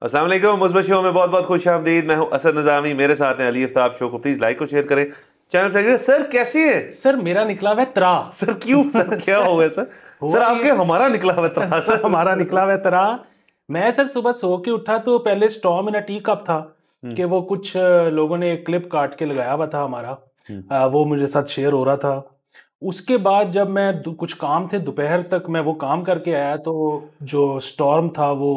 अस्सलाम वालेकुम। मुस्बत शो में बहुत बहुत खुश आमदीद। मैं हूं असद निज़ामी, मेरे साथ हैं अली आफ्ताब। शो को प्लीज लाइक और शेयर करें, चैनल पे। सर कैसे हैं? सर मेरा निकला हुआ है त्रा। सर क्यों सर, क्या हो गया सर? सर हुआ ये आपके हमारा निकला हुआ था सर सर। हमारा निकला हुआ है त्रा। मैं सर सुबह सो के उठा तो पहले स्टॉर्म इन अ टी कप था कि वो कुछ लोगों ने एक क्लिप काट के लगाया हुआ था हमारा। वो मुझे साथ शेयर हो रहा था। उसके बाद जब मैं कुछ काम थे दोपहर तक मैं वो काम करके आया तो जो स्टॉर्म था वो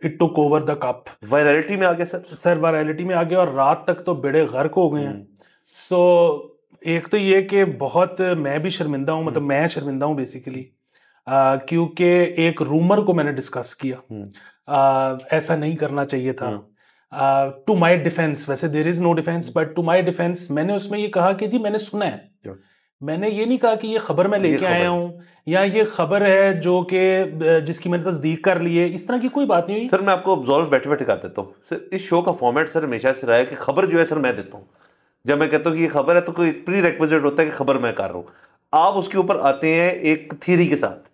it took over the cup. Virality में आ गया सर। सर वायरलिटी में आ गया और रात तक तो बेड़े गर्क हो गए हैं। सो एक तो ये कि बहुत मैं भी शर्मिंदा हूँ, मतलब मैं शर्मिंदा हूँ बेसिकली, क्योंकि एक रूमर को मैंने डिस्कस किया। ऐसा नहीं करना चाहिए था। टू माय डिफेंस, वैसे there is no defence, but to my defence मैंने उसमें ये कहा कि जी मैंने सुना है। मैंने ये नहीं कहा कि ये खबर मैं लेके आया हूँ या ये खबर है जो कि जिसकी मैंने तस्दीक कर ली है। इस तरह की कोई बात नहीं हुई। सर मैं आपको ऑब्जॉल्व बैठे बैठे कर देता हूँ सर। इस शो का फॉर्मेट सर हमेशा से रहा है कि खबर जो है सर मैं देता हूँ। जब मैं कहता हूँ कि ये खबर है तो कोई प्री रेक्विजिट होता है कि खबर मैं कर रहा हूँ। आप उसके ऊपर आते हैं एक थ्योरी के साथ।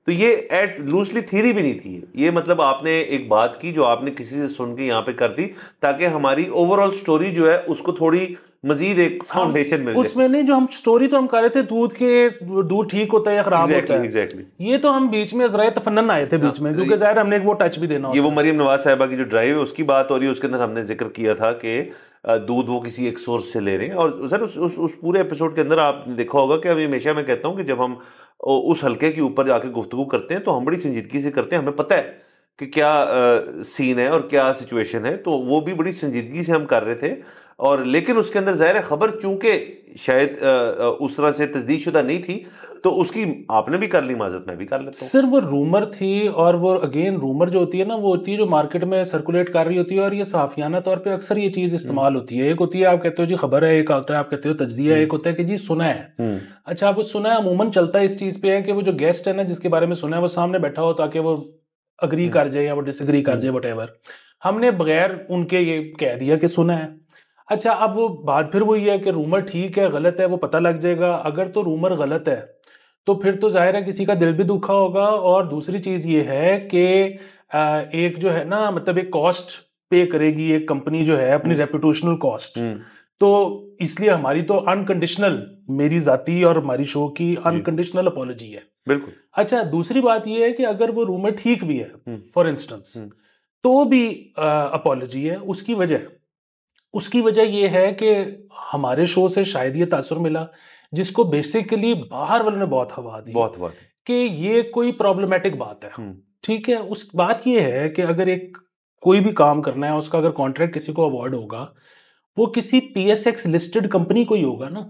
तो ये एट लूजली थ्योरी भी नहीं थी ये, मतलब आपने एक बात की जो आपने किसी से सुन के यहाँ पे कर दी ताकि हमारी ओवरऑल स्टोरी जो है उसको थोड़ी मजीद एक फाउंडेशन मिल जाए। उसमें नहीं, जो हम स्टोरी तो हम कर रहे थे दूध ठीक होता है या खराब होता है। एग्जैक्टली। ये तो हम बीच में अजराए तफन्नन आए थे बीच में, क्योंकि जाहिर हमने एक वो टच भी देना ये होता वो है। मरियम नवाज साहिबा की जो ड्राइव है उसकी बात हो रही है। उसके अंदर हमने जिक्र किया था कि दूध वो किसी एक सोर्स से ले रहे हैं। और सर उस पूरे एपिसोड के अंदर आपने देखा होगा कि अभी हमेशा मैं कहता हूँ कि जब हम उस हल्के के ऊपर जाके गुफ्तगू करते हैं तो हम बड़ी संजीदगी से करते हैं। हमें पता है कि क्या सीन है और क्या सिचुएशन है, तो वो भी बड़ी संजीदगी से हम कर रहे थे। और लेकिन उसके अंदर ज़ाहिर है खबर चूंकि शायद उस तरह से तस्दीक शुदा नहीं थी तो उसकी आपने भी कर ली माजरत, मैं भी कर लेता हूँ। सिर्फ वो रूमर थी, और वो अगेन रूमर जो होती है ना, वो होती है जो मार्केट में सर्कुलेट कर रही होती है, और ये साफियाना तौर पे अक्सर ये चीज़ इस्तेमाल होती है। एक होती है आप कहते हो जी खबर है, एक होता है आप कहते हो तज्जिया, एक होता है कि जी सुना है। अच्छा, वो सुना है अमूमन चलता है इस चीज़ पे है कि वो जो गेस्ट है ना जिसके बारे में सुना है वो सामने बैठा हो ताकि वो अग्री कर जाए या वो डिसएग्री कर जाए, वटेवर। हमने बगैर उनके ये कह दिया कि सुना है। अच्छा, अब वो बात फिर वही है कि रूमर ठीक है गलत है वो पता लग जाएगा। अगर तो रूमर गलत है तो फिर तो जाहिर है किसी का दिल भी दुखा होगा। और दूसरी चीज ये है कि एक जो है ना, मतलब एक कॉस्ट पे करेगी एक कंपनी जो है अपनी रेपुटेशनल कॉस्ट। तो इसलिए हमारी तो अनकंडीशनल, मेरी जाती और हमारी शो की अनकंडीशनल अपॉलॉजी है। बिल्कुल। अच्छा, दूसरी बात ये है कि अगर वो रूमर ठीक भी है फॉर इंस्टेंस, तो भी अपॉलॉजी है। उसकी वजह ये है कि हमारे शो से शायद ये तासुर मिला जिसको बेसिकली बाहर वालों ने बहुत हवा दी, बहुत बात कि ये कोई प्रॉब्लमेटिक बात है। ठीक है, उस बात ये है कि अगर एक कोई भी काम करना है उसका अगर कॉन्ट्रैक्ट किसी को अवार्ड होगा, वो किसी पीएसएक्स लिस्टेड कंपनी को ही होगा ना।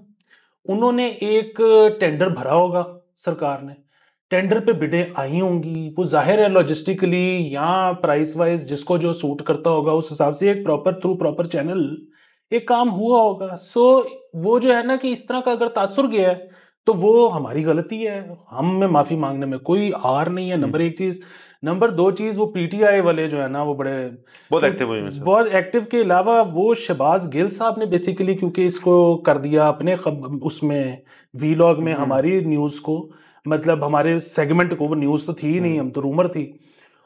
उन्होंने एक टेंडर भरा होगा, सरकार ने टेंडर पे बिडें आई होंगी, वो जाहिर है लॉजिस्टिकली या प्राइस वाइज जिसको जो सूट करता होगा उस हिसाब से एक प्रॉपर थ्रू प्रॉपर चैनल एक काम हुआ होगा। सो वो जो है ना कि इस तरह का अगर तासुर गया है तो वो हमारी गलती है, हम में माफी मांगने में कोई आर नहीं है। नंबर एक चीज। नंबर दो चीज, वो पीटीआई वाले जो है ना वो बहुत एक्टिव हुई में बहुत एक्टिव के अलावा वो शहबाज गिल साहब ने बेसिकली क्योंकि इसको कर दिया अपने उसमें वीलॉग में हमारी न्यूज को, मतलब हमारे सेगमेंट को, वो न्यूज तो थी ही नहीं, हम तो रूमर थी।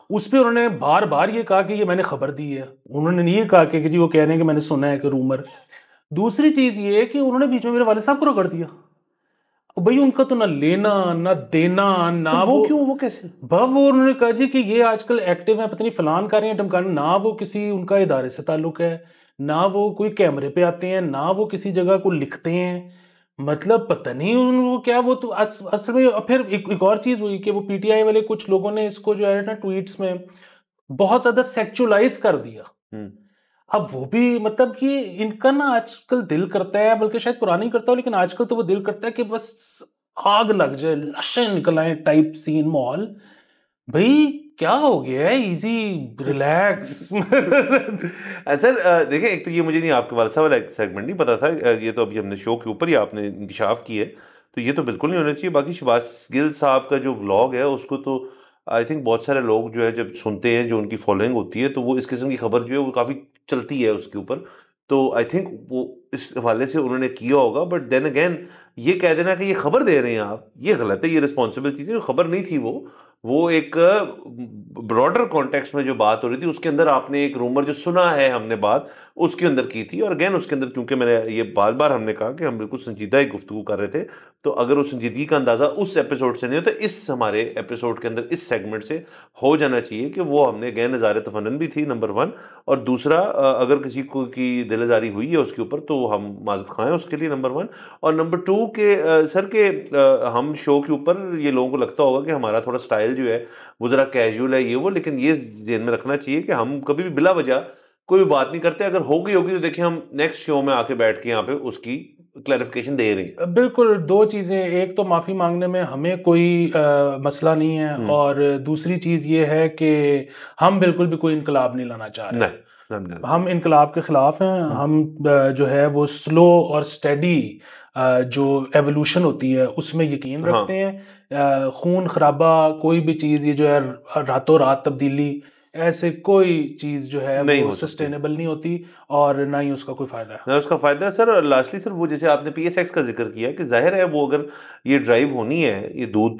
उस पर उन्होंने बार बार ये कहा कि ये मैंने खबर दी है। उन्होंने नहीं ये कहा कि जी वो कह रहे हैं कि मैंने सुना है कि रूमर। दूसरी चीज ये है कि उन्होंने बीच में मेरे वाले साहब को रगड़ दिया। भाई उनका तो ना लेना ना देना ना वो क्यों, वो कैसे? वो उन्होंने कहा जी कि ये आजकल एक्टिव है, पता नहीं फलान कर रहे हैं ढमकान, ना वो किसी उनका इदारे से ताल्लुक है, ना वो कोई कैमरे पे आते हैं, ना वो किसी जगह को लिखते हैं। मतलब पता नहीं उनको क्या, वो तो असल में फिर एक और चीज हुई कि वो पीटीआई वाले कुछ लोगों ने इसको जो है ना ट्वीट्स में बहुत ज्यादा सेक्चुअलाइज कर दिया। अब वो भी मतलब कि इनका ना आजकल दिल करता है, बल्कि शायद पुराना ही करता हो, लेकिन आजकल तो वो दिल करता है कि बस आग लग जाए, लशें निकल आए टाइप सीन माहौल। भाई क्या हो गया है, इजी रिलैक्स। सर देखिए, एक तो ये मुझे नहीं आपके वाला वाला सेगमेंट नहीं पता था। ये तो अभी हमने शो के ऊपर ही आपने इंकशाफ की है, तो ये तो बिल्कुल नहीं होना चाहिए। बाकी शहबाज गिल साहब का जो व्लॉग है उसको तो आई थिंक बहुत सारे लोग जो है जब सुनते हैं, जो उनकी फॉलोइंग होती है, तो वो इस किस्म की खबर जो है वो काफ़ी चलती है उसके ऊपर। तो आई थिंक वो इस हवाले से उन्होंने किया होगा। बट देन अगेन ये कह देना कि ये खबर दे रहे हैं आप, ये गलत है, ये रिस्पॉन्सिबल चीज़ है, खबर नहीं थी वो। वो एक ब्रॉडर कॉन्टेक्स्ट में जो बात हो रही थी उसके अंदर आपने एक रूमर जो सुना है हमने बात उसके अंदर की थी। और अगेन उसके अंदर क्योंकि मैंने ये बार बार हमने कहा कि हम बिल्कुल संजीदा ही गुफ्तगू कर रहे थे, तो अगर उस संजीदगी का अंदाजा उस एपिसोड से नहीं हो तो इस हमारे एपिसोड के अंदर इस सेगमेंट से हो जाना चाहिए कि वो हमने अगेन इज़ारे तफन्नुन भी थी नंबर 1, और दूसरा अगर किसी को की दिलजारी हुई है उसके ऊपर तो हम माजरत खाएं उसके लिए नंबर 1, और नंबर 2 के सर के हम शो के ऊपर ये लोगों को लगता होगा कि हमारा थोड़ा स्टाइल जो है वो ज़रा कैजुअल है ये वो, लेकिन ये ज़हन में रखना चाहिए कि हम कभी भी बिला वजह कोई भी बात नहीं करते। अगर होगी तो देखिए हम नेक्स्ट शो में आके बैठ के यहाँ पे उसकी क्लैरिफिकेशन दे रहे हैं। बिल्कुल, दो चीजें, एक तो माफी मांगने में हमें कोई मसला नहीं है, और दूसरी चीज ये है कि हम बिल्कुल भी कोई इनकलाब नहीं लाना चाह रहे। नहीं, हम इनकलाब के खिलाफ हैं। हम जो है वो स्लो और स्टेडी जो एवोल्यूशन होती है उसमें यकीन रखते हैं। खून खराबा कोई भी चीज़ ये जो है रातों रात तब्दीली, ऐसे कोई चीज़ जो है नहीं वो हो सकती। सस्टेनेबल नहीं होती और ना ही उसका कोई फायदा है। ना उसका फायदा है सर। और लास्टली सर वो जैसे आपने पीएसएक्स का जिक्र किया कि जाहिर है वो अगर ये ड्राइव होनी है ये दूध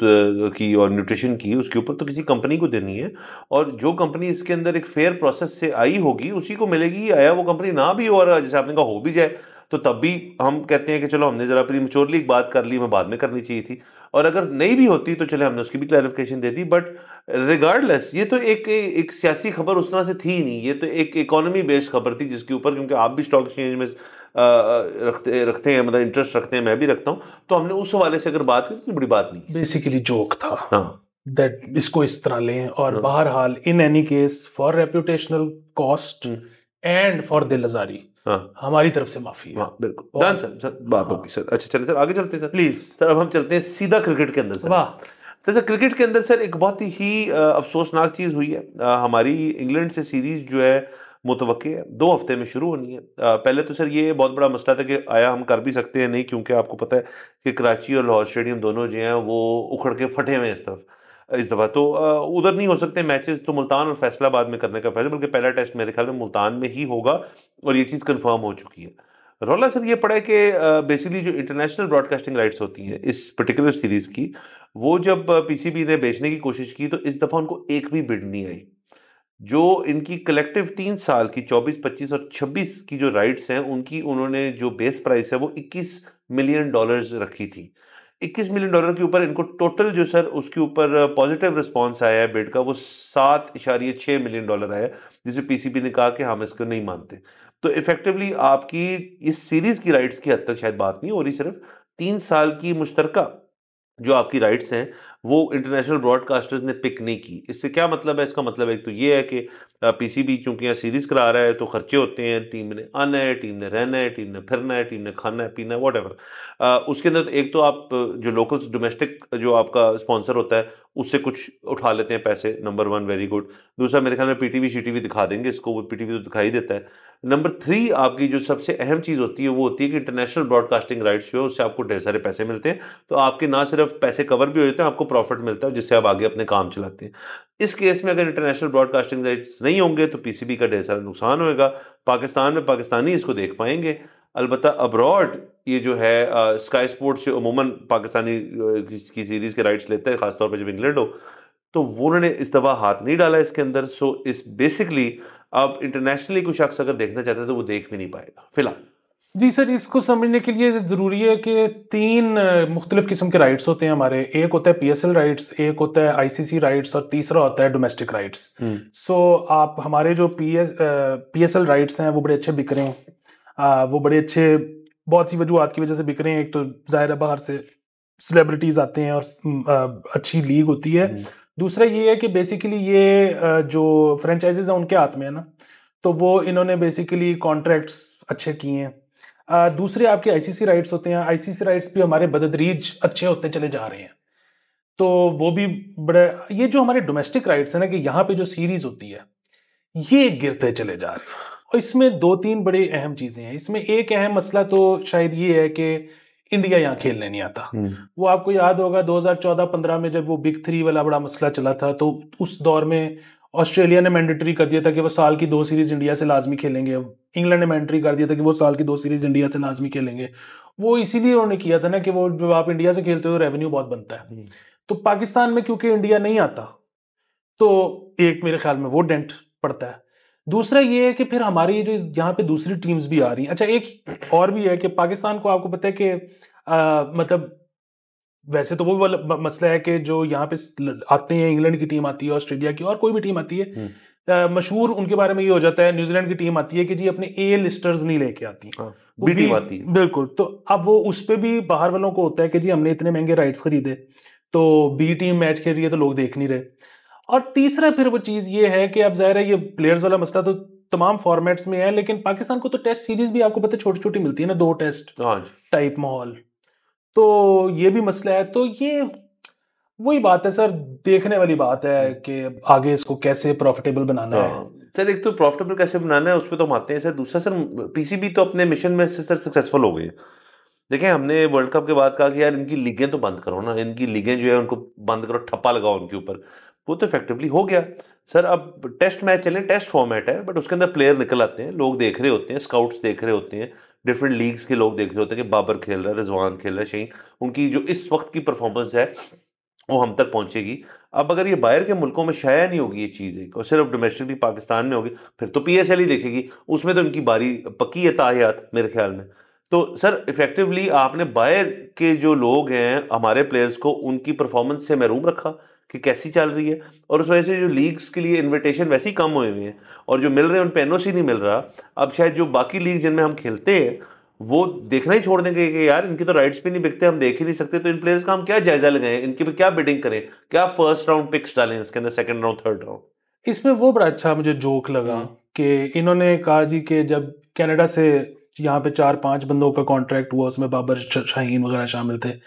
की और न्यूट्रिशन की, उसके ऊपर तो किसी कंपनी को देनी है, और जो कंपनी इसके अंदर एक फेयर प्रोसेस से आई होगी उसी को मिलेगी। आया वो कंपनी ना भी हो, और जैसे आपने कहा हो भी जाए तो तब भी हम कहते हैं कि चलो हमने जरा प्रीमेच्योरली एक बात कर ली, मैं बाद में करनी चाहिए थी, और अगर नहीं भी होती तो चले हमने उसकी भी clarification they the. But regardless ये तो एक सियासी खबर उस तरह से थी नहीं, ये तो एक इकोनॉमी बेस्ड खबर थी जिसके ऊपर, क्योंकि आप भी स्टॉक एक्सचेंज में रखते हैं, मतलब इंटरेस्ट रखते हैं, मैं भी रखता हूँ, तो हमने उस हवाले से अगर बात की तो बड़ी बात नहीं। बेसिकली जोक था हाँ दैट इसको इस तरह लें, और बहरहाल in any case for reputational cost and for दिलआजारी हमारी तरफ से माफी है। हाँ बिल्कुल डन सर, बात होगी सर। अच्छा चलिए सर आगे चलते हैं सर, प्लीज सर। अब हम चलते हैं सीधा क्रिकेट के अंदर सर। वाह। तो सर क्रिकेट के अंदर सर एक बहुत ही अफसोसनाक चीज़ हुई है। हमारी इंग्लैंड से सीरीज जो है मुतवक्के है 2 हफ्ते में शुरू होनी है। पहले तो सर ये बहुत बड़ा मसला था कि आया हम कर भी सकते हैं नहीं, क्योंकि आपको पता है कि कराची और लाहौर स्टेडियम दोनों जो हैं वो उखड़ के फटे हुए हैं इस दफ़ा तो उधर नहीं हो सकते मैचेस, तो मुल्तान और फैसलाबाद में करने का फैसला, बल्कि पहला टेस्ट मेरे ख्याल में मुल्तान में ही होगा और ये चीज़ कंफर्म हो चुकी है। रौला सर ये पड़ा है कि बेसिकली जो इंटरनेशनल ब्रॉडकास्टिंग राइट्स होती हैं इस पर्टिकुलर सीरीज की, वो जब पीसीबी ने बेचने की कोशिश की तो इस दफ़ा उनको एक भी बिड नहीं आई। जो इनकी कलेक्टिव 3 साल की 24, 25 और 26 की जो राइट्स हैं उनकी उन्होंने जो बेस प्राइस है वो $21 मिलियन रखी थी। $21 मिलियन के ऊपर इनको टोटल जो सर उसके ऊपर पॉजिटिव रिस्पांस आया है बिड का वो $7.6 मिलियन आया, जिसमें पीसीबी ने कहा कि हम इसको नहीं मानते। तो इफेक्टिवली आपकी इस सीरीज की राइट्स की हद तक शायद बात नहीं हो रही, सिर्फ 3 साल की मुश्तरका जो आपकी राइट्स हैं वो इंटरनेशनल ब्रॉडकास्टर्स ने पिक नहीं की। इससे क्या मतलब है? इसका मतलब एक तो ये है कि पीसीबी चूंकि यहाँ सीरीज करा रहा है तो खर्चे होते हैं, टीम ने आना है, टीम ने रहना है, टीम ने फिरना है, टीम ने खाना है पीना है व्हाटएवर। उसके अंदर एक तो आप जो लोकल डोमेस्टिक जो आपका स्पॉन्सर होता है उससे कुछ उठा लेते हैं पैसे, नंबर 1 वेरी गुड। दूसरा मेरे ख्याल में पीटीवी शीटीवी दिखा देंगे इसको, वो पीटीवी तो दिखाई देता है। नंबर 3 आपकी जो सबसे अहम चीज़ होती है वो होती है कि इंटरनेशनल ब्रॉडकास्टिंग राइट्स जो है उससे आपको ढेर सारे पैसे मिलते हैं, तो आपके ना सिर्फ पैसे कवर भी हो जाते हैं, आपको प्रॉफिट मिलता है जिससे आप आगे अपने काम चलाते हैं। इस केस में अगर इंटरनेशनल ब्रॉडकास्टिंग राइट्स नहीं होंगे तो पीसीबी का ढेर सारा नुकसान होगा। पाकिस्तान में पाकिस्तानी इसको देख पाएंगे, अलबत्ता अब्रॉड ये जो है स्काई स्पोर्ट्स जो अमूमन पाकिस्तानी की सीरीज के राइट्स लेते हैं खासतौर पर जब इंग्लैंड हो, तो वो उन्होंने इस दफा हाथ नहीं डाला इसके अंदर। सो इस बेसिकली अब इंटरनेशनली कोई शख्स अगर देखना चाहता है तो वो देख भी नहीं पाएगा फिलहाल। जी सर, इसको समझने के लिए ज़रूरी है कि 3 मुख्तलिफ किस्म के राइट्स होते हैं हमारे। एक होता है पीएसएल राइट्स, एक होता है आईसीसी राइट्स और तीसरा होता है डोमेस्टिक राइट्स। सो आप हमारे जो पीएसएल राइट्स हैं वो बड़े अच्छे बिक रहे हैं। वो बड़े अच्छे बहुत सी वजूहत की वजह से बिक रहे हैं। एक तो ज़ाहिर है बाहर से सेलिब्रिटीज़ आते हैं और अच्छी लीग होती है। दूसरा ये है कि बेसिकली ये जो फ्रेंचाइजीज हैं उनके हाथ में है ना, तो वो इन्होंने बेसिकली कॉन्ट्रैक्ट्स अच्छे किए हैं। दूसरे आपके आईसीसी राइट्स होते हैं। आईसीसी राइट्स भी हमारे बदतरीज अच्छे होते चले जा रहे हैं, तो वो भी बड़ा। ये जो हमारे डोमेस्टिक राइट्स है ना, कि यहाँ पे जो सीरीज होती है ये गिरते चले जा रहे हैं, और इसमें 2-3 बड़े अहम चीजें हैं। इसमें एक अहम मसला तो शायद ये है कि इंडिया यहाँ खेलने नहीं आता। वो आपको याद होगा 2014-15 में जब वो बिग 3 वाला बड़ा मसला चला था, तो उस दौर में ऑस्ट्रेलिया ने मैंडेटरी कर दिया था कि वो साल की 2 सीरीज इंडिया से लाजमी खेलेंगे। इंग्लैंड ने मैंडेटरी कर दिया था कि वो साल की 2 सीरीज इंडिया से लाजमी खेलेंगे। वो इसीलिए उन्होंने किया था ना कि वो जब आप इंडिया से खेलते हो रेवेन्यू बहुत बनता है। तो पाकिस्तान में क्योंकि इंडिया नहीं आता, तो एक मेरे ख्याल में वो डेंट पड़ता है। दूसरा ये है कि फिर हमारी जो यहाँ पे दूसरी टीम्स भी आ रही हैं। अच्छा, एक और भी है कि पाकिस्तान को आपको पता है कि मतलब वैसे तो वो वाला मसला है कि जो यहाँ पे आते हैं, इंग्लैंड की टीम आती है, ऑस्ट्रेलिया की और कोई भी टीम आती है, मशहूर उनके बारे में ये हो जाता है, न्यूजीलैंड की टीम आती है कि जी अपने ए लिस्टर्स नहीं लेके आती, बी टीम आती है। बिल्कुल। तो अब वो उस पे भी बाहर वालों को होता है कि जी हमने इतने महंगे राइट्स खरीदे, तो बी टीम मैच खेल रही है तो लोग देख नहीं रहे। और तीसरा फिर वो चीज ये है कि अब जाहिर है ये प्लेयर्स वाला मसला तो तमाम फॉर्मेट्स में है, लेकिन पाकिस्तान को तो टेस्ट सीरीज भी आपको पता है छोटी छोटी मिलती है ना, 2 टेस्ट टाइप माहौल, तो ये भी मसला है। तो ये वही बात है सर, देखने वाली बात है कि आगे इसको कैसे प्रॉफिटेबल बनाना है। सर एक तो प्रॉफिटेबल कैसे बनाना है उस पर तो हम आते हैं सर। दूसरा सर, पीसीबी तो अपने मिशन में से सर सक्सेसफुल हो गई। देखिए, हमने वर्ल्ड कप के बाद कहा कि यार इनकी लीगें तो बंद करो ना, इनकी लीगें जो है उनको बंद करो, ठप्पा लगाओ उनके ऊपर। वो तो इफेक्टिवली हो गया सर। अब टेस्ट मैच चले, टेस्ट फॉर्मेट है, बट उसके अंदर प्लेयर निकल आते हैं, लोग देख रहे होते हैं, स्काउट्स देख रहे होते हैं, डिफरेंट लीग्स के लोग देख रहे होते हैं कि बाबर खेल रहा है, रिजवान खेल रहा है, शहीन, उनकी जो इस वक्त की परफॉर्मेंस है वो हम तक पहुंचेगी। अब अगर ये बाहर के मुल्कों में शाया नहीं होगी ये चीज़, और सिर्फ डोमेस्टिकली पाकिस्तान में होगी, फिर तो पीएसएल ही देखेगी, उसमें तो इनकी बारी पक्की है ताहियात मेरे ख्याल में। तो सर इफेक्टिवली आपने बाहर के जो लोग हैं हमारे प्लेयर्स को उनकी परफॉर्मेंस से महरूम रखा कि कैसी चल रही है, और उस वजह से जो लीग्स के लिए इन्विटेशन वैसे ही कम हुए हुए हैं, और जो मिल रहे हैं उन पर एनओसी नहीं मिल रहा। अब शायद जो बाकी लीग जिनमें हम खेलते हैं वो देखना ही छोड़ देंगे कि यार इनकी तो राइट्स भी नहीं बिकते, हम देख ही नहीं सकते, तो इन प्लेयर्स का हम क्या जायजा लगाएं, इनके पे क्या बिडिंग करें, क्या फर्स्ट राउंड पिक्स डालें इसके अंदर, सेकंड राउंड, थर्ड राउंड। इसमें वो बड़ा अच्छा मुझे जोक लगा कि इन्होंने कहा जी कि जब कनाडा से यहाँ पे 4-5 बंदों का कॉन्ट्रैक्ट हुआ, उसमें बाबर शाहीन वगैरह शामिल थे,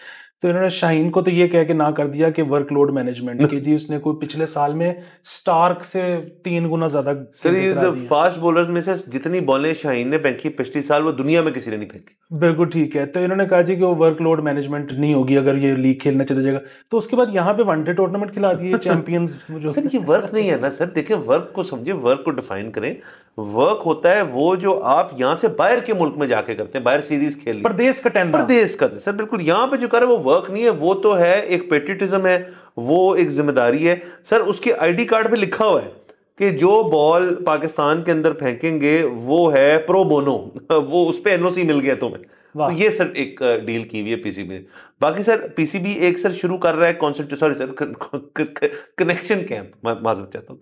तो इन्होंने शाहीन को तो ये कह के ना कर दिया कि वर्कलोड मैनेजमेंट कि जी उसने कोई पिछले साल में स्टार्क से 3 गुना ज्यादा। सर फास्ट बॉलर्स में से जितनी बॉलें शाहीन ने फेंकी पिछले साल वो दुनिया में किसी ने नहीं फेंकी। बिल्कुल ठीक है। तो इन्होंने कहा जी कि वो वर्कलोड मैनेजमेंट नहीं होगी अगर ये लीग खेलना चला जाएगा, तो उसके बाद यहाँ पे वनडे टूर्नामेंट खिला दिए चैंपियंस। सर ये वर्क नहीं है ना सर, देखिए वर्क को समझे, वर्क को डिफाइन करें। वर्क होता है वो जो आप यहाँ से बाहर के मुल्क में जाके करते हैं, बाहर सीरीज खेल, प्रदेश का टेंडर, प्रदेश का। सर बिल्कुल, यहाँ पे जो कर रहे हैं वो वर्क नहीं है, वो तो है एक पेट्रियटिज्म है, वो एक जिम्मेदारी है। सर उसके आईडी कार्ड पे लिखा हुआ है कि जो बॉल पाकिस्तान के अंदर फेंकेंगे वो है प्रो बोनो, वो उस पे एनओसी मिल गया तुम्हें। तो ये सर एक डील की हुई है पीसीबी। बाकी सर पीसीबी एक सर शुरू कर रहा है कनेक्शन कैंप, माजरत चाहता हूँ,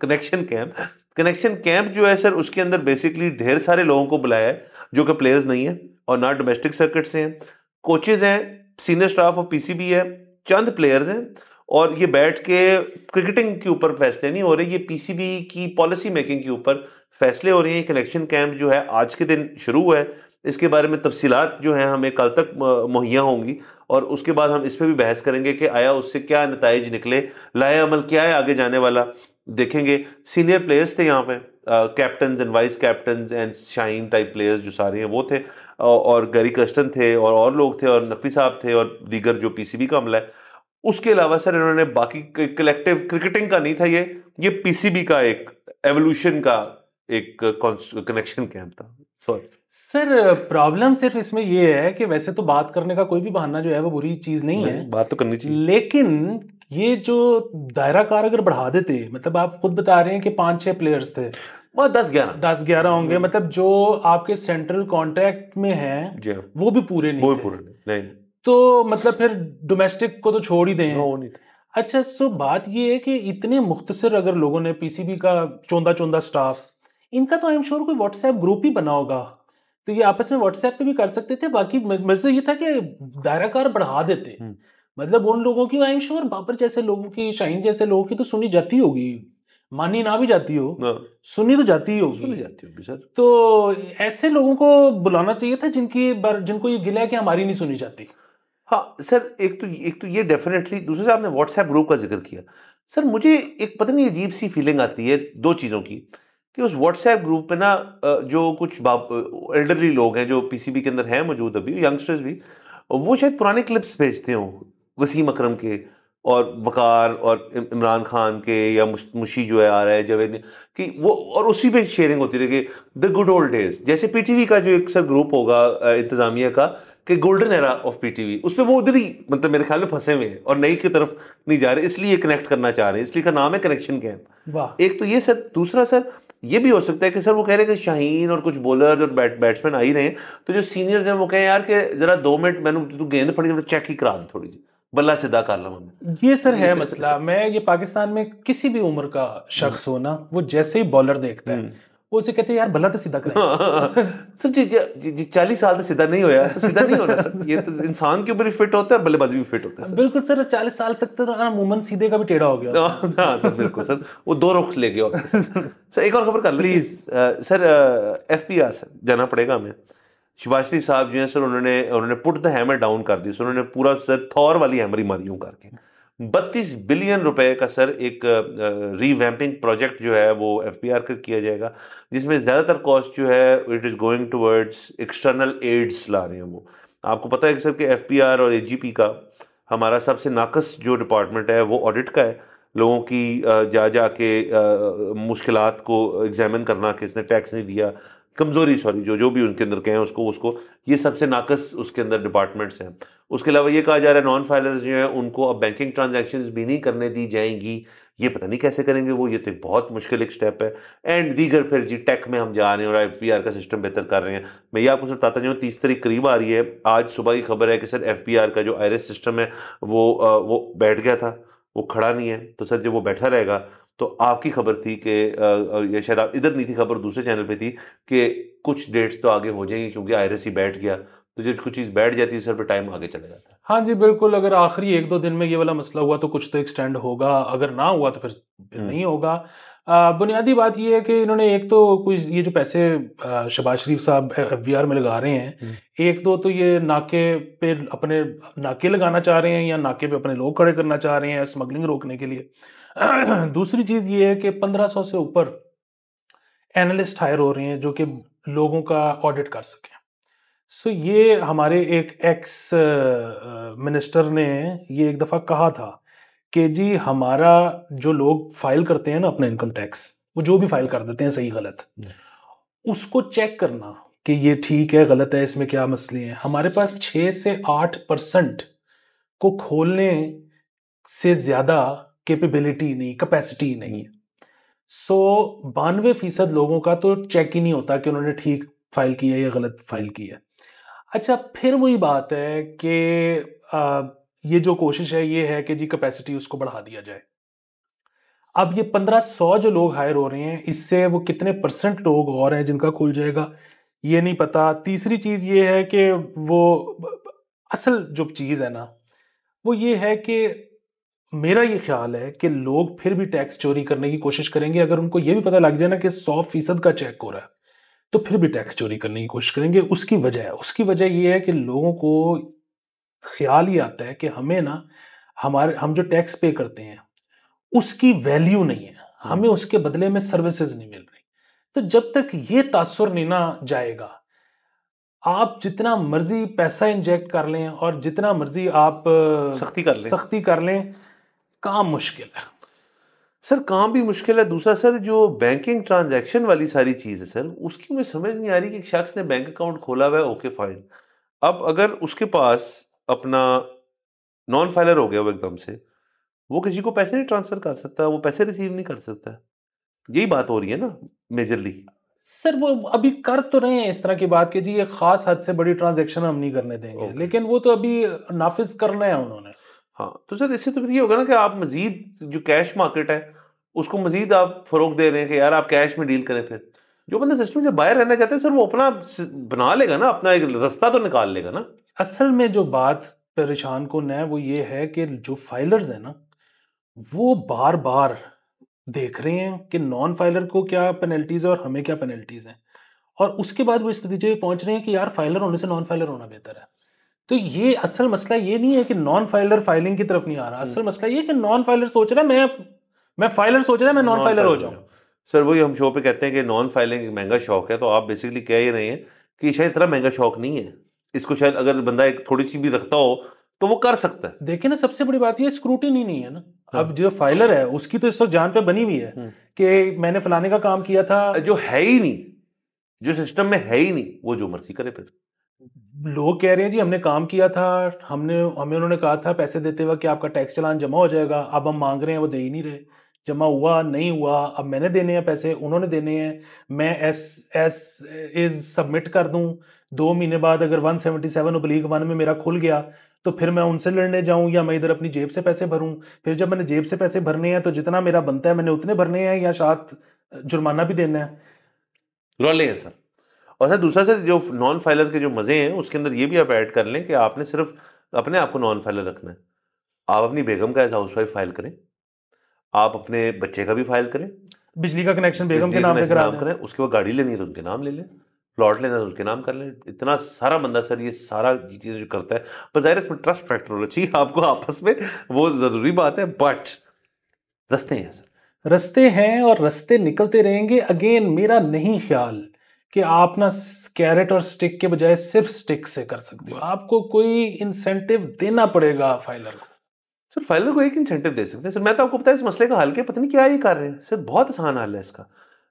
कनेक्शन कैंप जो है सर, उसके अंदर बेसिकली ढेर सारे लोगों को बुलाया है जो कि प्लेयर्स नहीं है और ना डोमेस्टिक सर्किट से हैं, कोचेज हैं, सीनियर स्टाफ ऑफ पीसीबी है, चंद प्लेयर्स हैं, और ये बैठ के क्रिकेटिंग के ऊपर फैसले नहीं हो रहे, ये पीसीबी की पॉलिसी मेकिंग के ऊपर फैसले हो रहे हैं। कनेक्शन कैंप जो है आज के दिन शुरू हुआ है, इसके बारे में तफसीलात जो हैं हमें कल तक मुहैया होंगी, और उसके बाद हम इस पर भी बहस करेंगे कि आया उससे क्या नताइज निकले, लाया अमल क्या है आगे जाने वाला, देखेंगे। सीनियर प्लेयर्स थे यहाँ पे, captain and vice captain and shine type players जो सारे हैं वो थे, और गैरी कर्स्टन थे, और लोग थे, और नकवी साहब थे, और दीगर जो पीसीबी का अमला है। उसके अलावा सर इन्होंने बाकी कलेक्टिव क्रिकेटिंग का नहीं था, ये पीसीबी का एक एवोल्यूशन का एक कनेक्शन कैंप था। सर प्रॉब्लम सिर्फ इसमें ये है कि वैसे तो बात करने का कोई भी बहाना जो है वो बुरी चीज नहीं है, बात तो करनी चाहिए, लेकिन ये जो दायरा कार अगर बढ़ा देते, मतलब आप खुद बता रहे हैं कि 5-6 प्लेयर्स थे, 10-11 होंगे, मतलब जो आपके सेंट्रल कॉन्ट्रैक्ट में है वो भी पूरे नहीं थे, तो मतलब फिर डोमेस्टिक को तो छोड़ ही दें। अच्छा, सो बात ये है कि इतने मुख्तसर अगर लोगों ने पीसीबी का चौंदा स्टाफ, इनका तो आई एम श्योर कोई व्हाट्सएप ग्रुप ही बना होगा, तो ये आपस में व्हाट्सएप पे भी कर सकते थे। बाकी मतलब ये था कि दायरा कार बढ़ा देते, मतलब उन लोगों की आई एम श्योर बाबर जैसे लोगों की, शाहीन जैसे लोगों की तो सुनी जाती होगी, मानी ना भी जाती हो, सुनी तो जाती होगी सर। तो ऐसे लोगों को बुलाना चाहिए था जिनको ये गिला है कि हमारी नहीं सुनी जाती। हाँ सर, एक तो ये डेफिनेटली। दूसरे से आपने व्हाट्सएप ग्रुप का जिक्र किया सर, मुझे एक पता नहीं अजीब सी फीलिंग आती है दो चीज़ों की, कि उस व्हाट्सएप ग्रुप पे ना जो कुछ एल्डरली लोग हैं जो पीसीबी के अंदर हैं मौजूद, अभी यंगस्टर्स भी, वो शायद पुराने क्लिप्स भेजते हो वसीम अकरम के और वकार और इमरान खान के, या मुशी जो है आ रहा है जवेद कि वो, और उसी पे शेयरिंग होती रही कि द गुड ओल्ड डेज। जैसे पीटीवी का जो एक सर ग्रुप होगा इंतजामिया का, कि गोल्डन एरा ऑफ पीटीवी, उसमें वो उधर ही मतलब मेरे ख्याल में फंसे हुए हैं और नई की तरफ नहीं जा रहे, इसलिए कनेक्ट करना चाह रहे हैं, इसलिए का नाम है कनेक्शन कैंप। वाह। एक तो ये सर, दूसरा सर ये भी हो सकता है कि सर वो कह रहे हैं कि शाहीन और कुछ बॉलर और बैट्समैन आ ही रहे हैं, तो जो सीनियर्स हैं वो कहें यार कि जरा 2 मिनट मैंने तू गेंद पड़ी चेक ही करा दे थोड़ी सी, बल्ला सीधा कर लो हमें। ये सर है मसला। मैं ये पाकिस्तान में किसी भी उम्र का शख्स हो ना, वो जैसे ही बॉलर देखता है वो उसे कहते हैं यार भला तो सीधा करें। सर जी 40 साल से सीधा नहीं होया तो सीधा नहीं होना सर, ये तो इंसान के ऊपर ही फिट होता है, बल्लेबाजी भी फिट होता है सर। बिल्कुल सर, 40 साल तक तो अमूमन सीधे का भी टेढ़ा हो गया। हाँ सर बिल्कुल सर, वो 2 रुख ले गया सर। एक और खबर कर लेते प्लीज सर, FPR सर जाना पड़ेगा हमें। शहबाज शरीफ साहब जो है सर, उन्होंने पुट द हैमर डाउन कर दी सर, उन्होंने पूरा सर थॉर वाली हैमर ही मारी यूं करके। 32 बिलियन रुपए का सर एक रीवैम्पिंग प्रोजेक्ट जो है वो FPR का किया जाएगा, जिसमें ज्यादातर कॉस्ट जो है it is going towards external aids ला रहे हैं वो। आपको पता है कि सर कि FPR और AGP का हमारा सबसे नाकस जो डिपार्टमेंट है वो ऑडिट का है, लोगों की जा के मुश्किलात को एग्जामिन करना कि इसने टैक्स नहीं दिया, कमजोरी सॉरी जो भी उनके अंदर कहें उसको ये सबसे नाकस उसके अंदर डिपार्टमेंट्स हैं। उसके अलावा ये कहा जा रहा है नॉन फाइलर्स जो हैं उनको अब बैंकिंग ट्रांजैक्शंस भी नहीं करने दी जाएंगी, ये पता नहीं कैसे करेंगे वो, ये तो एक बहुत मुश्किल एक स्टेप है। एंड दीगर फिर जी टेक में हम जा रहे हैं और FPR का सिस्टम बेहतर कर रहे हैं। मैं ये आपको बताता हूँ 30 तारीख करीब आ रही है, आज सुबह की खबर है कि सर FPR का जो IRIS सिस्टम है वो बैठ गया था, वो खड़ा नहीं है। तो सर जब वो बैठा रहेगा तो आपकी खबर थी कि ये शायद आप इधर नहीं थी खबर, दूसरे चैनल पे थी कि कुछ डेट्स तो आगे हो जाएंगी क्योंकि IRIS ही बैठ गया। तो जब कुछ चीज़ बैठ जाती है सर, पे टाइम आगे चला जाता है। हाँ जी बिल्कुल, अगर आखिरी 1-2 दिन में ये वाला मसला हुआ तो कुछ तो एक्सटेंड होगा, अगर ना हुआ तो फिर नहीं होगा। बुनियादी बात ये है कि इन्होंने एक तो कोई ये जो पैसे शहबाज शरीफ साहब FBR में लगा रहे हैं, एक दो तो ये नाके पे अपने नाके लगाना चाह रहे हैं या नाके पे अपने लोग खड़े करना चाह रहे हैं स्मगलिंग रोकने के लिए। दूसरी चीज ये है कि 1500 से ऊपर एनालिस्ट हायर हो रहे हैं जो कि लोगों का ऑडिट कर सकें। सो ये हमारे एक एक्स मिनिस्टर ने ये एक दफ़ा कहा था कि जी हमारा जो लोग फाइल करते हैं ना अपना इनकम टैक्स, वो जो भी फाइल कर देते हैं सही गलत, उसको चेक करना कि ये ठीक है गलत है, इसमें क्या मसले हैं। हमारे पास 6 से 8% को खोलने से ज़्यादा कैपेबिलिटी नहीं, कैपेसिटी नहीं है। सो 92% लोगों का तो चेक ही नहीं होता कि उन्होंने ठीक फाइल की है या गलत फाइल की है। अच्छा, फिर वही बात है कि ये जो कोशिश है ये है कि जी कैपेसिटी उसको बढ़ा दिया जाए। अब ये 1500 जो लोग हायर हो रहे हैं, इससे वो कितने % लोग और हैं जिनका खुल जाएगा ये नहीं पता। तीसरी चीज ये है कि वो असल जो चीज है ना वो ये है कि मेरा ये ख्याल है कि लोग फिर भी टैक्स चोरी करने की कोशिश करेंगे अगर उनको ये भी पता लग जाए ना कि 100% का चेक हो रहा है, तो फिर भी टैक्स चोरी करने की कोशिश करेंगे। उसकी वजह ये है कि लोगों को ख्याल ही आता है कि हमें ना हम जो टैक्स पे करते हैं उसकी वैल्यू नहीं है, हमें उसके बदले में सर्विसेज नहीं मिल रही। तो जब तक ये तासुर नहीं ना जाएगा, आप जितना मर्जी पैसा इंजेक्ट कर लें और जितना मर्जी आप सख्ती कर लें, काम मुश्किल है सर, काम भी मुश्किल है। दूसरा सर जो बैंकिंग ट्रांजैक्शन वाली सारी चीज़ है सर, उसकी मुझे समझ नहीं आ रही कि एक शख्स ने बैंक अकाउंट खोला हुआ है, ओके फाइन, अब अगर उसके पास अपना नॉन फाइलर हो गया वो एकदम से, वो किसी को पैसे नहीं ट्रांसफर कर सकता, वो पैसे रिसीव नहीं कर सकता। यही बात हो रही है ना मेजरली सर। वो अभी कर तो रहे हैं इस तरह की बात कि जी ये खास हद से बड़ी ट्रांजैक्शन हम नहीं करने देंगे, लेकिन वो तो अभी नाफिज करना है उन्होंने। हाँ, तो सर इससे तो फिर ये होगा ना कि आप मजीद जो कैश मार्केट है उसको मजीद आप फरोग दे रहे हैं कि यार आप कैश में डील करें। फिर जो बंदा सिस्टम से बाहर रहना चाहते हैं सर, वो अपना बना लेगा ना, अपना एक रास्ता तो निकाल लेगा ना। असल में जो बात परेशान कुन है वो ये है कि जो फाइलर्स है ना वो बार बार देख रहे हैं कि नॉन फाइलर को क्या पेनल्टीज है और हमें क्या पेनल्टीज हैं, और उसके बाद वो इस नतीजे पे पहुंच रहे हैं कि यार फाइलर होने से नॉन फाइलर होना बेहतर है। तो ये असल मसला ये नहीं है कि नॉन फाइलर फाइलिंग की तरफ नहीं आ रहा, असल मसला ये कि नॉन फाइलर सोच रहा है मैं फाइलर सोच रहा है मैं नॉन फाइलर हो जाऊं। सर वही हम शो पे कहते हैं कि नॉन फाइलिंग एक महंगा शौक है, तो आप बेसिकली कह ही रहे हैं कि शायद इतना महंगा शौक नहीं है, इसको शायद अगर बंदा एक थोड़ी सी भी रखता हो तो वो कर सकता है। देखिए ना, सबसे बड़ी बात ये स्क्रूटिनी नहीं है ना। हाँ। अब जो फाइलर है उसकी तो इस वक्त जान पे बनी हुई है कि मैंने फलाने का काम किया था। जो है ही नहीं, जो सिस्टम में है ही नहीं, वो जो मर्जी करे फिर लोग कह रहे हैं जी हमने काम किया था, हमने हमें उन्होंने कहा था पैसे देते वक्त कि आपका टैक्स चालान जमा हो जाएगा, अब हम मांग रहे हैं वो दे ही नहीं रहे। जमा हुआ नहीं हुआ, अब मैंने देने हैं पैसे, उन्होंने देने हैं। मैं एस एस इज सबमिट कर दूं, 2 महीने बाद अगर 177/1 में मेरा खुल गया तो फिर मैं उनसे लड़ने जाऊं या मैं इधर अपनी जेब से पैसे भरूं? फिर जब मैंने जेब से पैसे भरने हैं तो जितना मेरा बनता है मैंने उतने भरने हैं या साथ जुर्माना भी देना है? रोलिंग है सर। और सर दूसरा सर, जो नॉन फाइलर के जो मजे हैं उसके अंदर ये भी आप ऐड कर लें कि आपने सिर्फ अपने आप को नॉन फाइलर रखना है। आप अपनी बेगम का एज हाउसवाइफ फाइल करें, आप अपने बच्चे का भी फाइल करें, बिजली का कनेक्शन बेगम के बिजली नाम पे कनेक्शन करा नाम दें। करें, उसके बाद गाड़ी लेनी है तो उनके नाम ले लें, प्लॉट लेना है तो उनके नाम कर लें। इतना सारा बंदा सर ये सारा चीजें जो करता है, पर जाहिर है इसमें ट्रस्ट फैक्टर होना चाहिए आपको आपस में, वो जरूरी बात है, बट रस्ते हैं सर। रास्ते हैं और रास्ते निकलते रहेंगे। अगेन मेरा नहीं ख्याल कि आप ना कैरेट और स्टिक के बजाय सिर्फ स्टिक से कर सकते हो। आपको कोई इंसेंटिव देना पड़ेगा फाइलर को। सर फाइलर को एक इंसेंटिव दे सकते हैं सर। मैं तो आपको पता है इस मसले का हल क्या, पता नहीं क्या ये कर रहे हैं सर, बहुत आसान हल है इसका।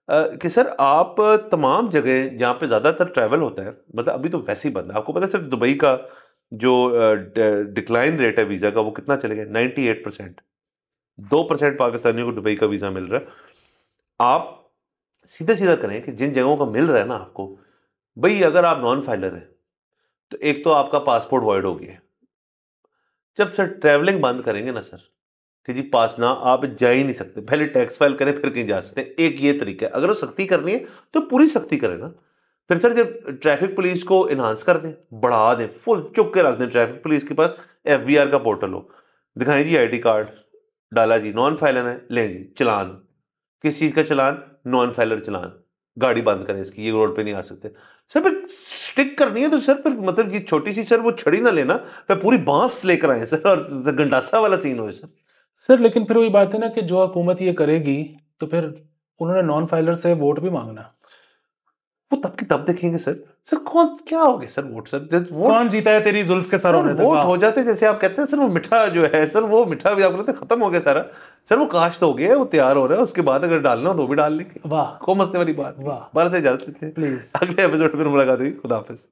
कि सर आप तमाम जगह जहाँ पे ज़्यादातर ट्रैवल होता है, मतलब अभी तो वैसे ही बंद है, आपको पता है सर दुबई का जो डिक्लाइन रेट है वीज़ा का वो कितना चले गया, 98%। 2% पाकिस्तानियों को दुबई का वीज़ा मिल रहा है। आप सीधा सीधा करें कि जिन जगहों का मिल रहा है ना आपको, भाई अगर आप नॉन फाइलर हैं तो एक तो आपका पासपोर्ट वॉइड हो गया है। जब सर ट्रैवलिंग बंद करेंगे ना सर, कि जी पास ना आप जा ही नहीं सकते, पहले टैक्स फाइल करें फिर कहीं जा सकते हैं, एक ये तरीका है। अगर वो सख्ती करनी है तो पूरी सख्ती करें ना। फिर सर जब ट्रैफिक पुलिस को इन्हांस कर दें, बढ़ा दें, फुल चुक के रख दें, ट्रैफिक पुलिस के पास एफबीआर का पोर्टल हो, दिखाएं जी आईडी कार्ड डाला जी, नॉन फाइलर है, लें जी चलान। किस चीज का चलान? नॉन फाइलर चलान। गाड़ी बंद करें इसकी, ये रोड पे नहीं आ सकते। सर फिर स्टिक करनी है तो सर फिर मतलब ये छोटी सी सर वो छड़ी ना लेना, फिर पूरी बांस लेकर आए सर, और गंडासा वाला सीन हो सर। सर लेकिन फिर वही बात है ना कि जो हुकूमत ये करेगी तो फिर उन्होंने नॉन फाइलर से वोट भी मांगना है। वो तब की तब देखेंगे सर। सर कौन क्या हो गया सर, वोट सर, वोट कौन जीता है तेरी जुल्फ के सर सर होने तक? वोट वाह। हो जाते जैसे आप कहते हैं सर, वो मिठा जो है सर, वो मिठा भी आप कहते हैं खत्म हो गया सारा। सर वो काश्त हो गया है, वो तैयार हो रहा है, उसके बाद अगर डालना हो तो भी डाल लेंगे, वाह। कोई मसले वाली बात नहीं। वाह। बाहर से इजाजत लेते हैं, प्लीज। अगले एपिसोड में फिर मुलाकात होगी। खुदा हाफिज।